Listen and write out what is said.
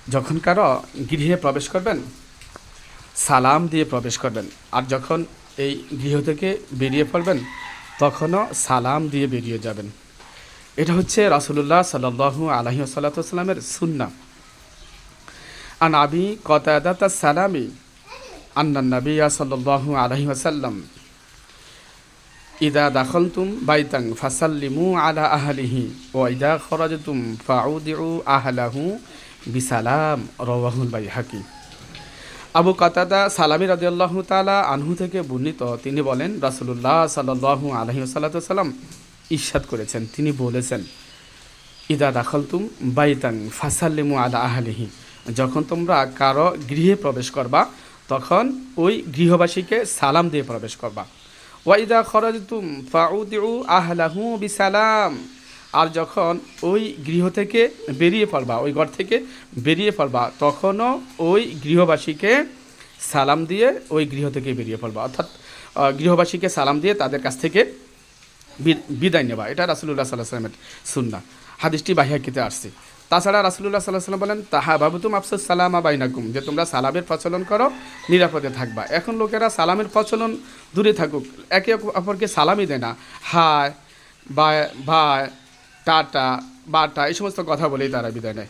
যখন কারো গৃহে প্রবেশ করবেন সালাম দিয়ে প্রবেশ করবেন, আর যখন এই গৃহ থেকে বেরিয়ে পড়বেন তখনও সালাম দিয়ে বেরিয়ে যাবেন। এটা হচ্ছে রাসূলুল্লাহ সাল্লাল্লাহু আলাইহি ওয়াসাল্লামের সুন্নাহ। আন আবি কতাদাতা সালামি আন্নান নাবিয়্যা সাল্লাল্লাহু আলাইহি ওয়াসাল্লাম ইদা দাখালতুম বাইতান ফাসাল্লিমু আলা আহলিহি ওয়া ইদা খরাজতুম ফাউদিউ আহলাহু বিসালাম, রাওয়াহুল বাইহাকি। আবু কাতাদা সালামি রাদিয়াল্লাহু তাআলা আনহু থেকে বর্ণিত, তিনি বলেন রাসূলুল্লাহ সাল্লাল্লাহু আলাইহি ওয়াসাল্লাম ইরশাদ করেছেন, তিনি বলেছেন, ইদা দাখালতুম বাইতান ফাসাল্লিমু আলা আহলিহি, যখন তোমরা কারো গৃহে প্রবেশ করবা তখন ওই গৃহবাসীকে সালাম দিয়ে প্রবেশ করবা। ওয়াইদা খরাজতুম ফাউদিউ আহলাহু বিসালাম, আর যখন ওই গৃহ থেকে বেরিয়ে পড়বা, ওই ঘর থেকে বেরিয়ে পড়বা, তখনও ওই গৃহবাসীকে সালাম দিয়ে ওই গৃহ থেকে বেরিয়ে পড়বা, অর্থাৎ গৃহবাসীকে সালাম দিয়ে তাদের কাছ থেকে বিদায় নেবা। এটা রাসূলুল্লাহ সাল্লাল্লাহু আলাইহি ওয়াসাল্লামের সুন্নাহ। হাদিসটি বাইহাকিতে আসছে। তাছাড়া রাসূলুল্লাহ সাল্লাল্লাহু আলাইহি ওয়াসাল্লাম বলেন, তাহা বাবুতুম আফসাস সালামা বাইনাকুম, যে তোমরা সালামের প্রচলন করো, নিরাপদে থাকবা। এখন লোকেরা সালামের প্রচলন দূরে থাকুক, একে অপরকে সালামই দেয় না, হায়, বাই, ভাই, টাটা, বাটা, এই সমস্ত কথা বলেই তারা বিদায় নেয়।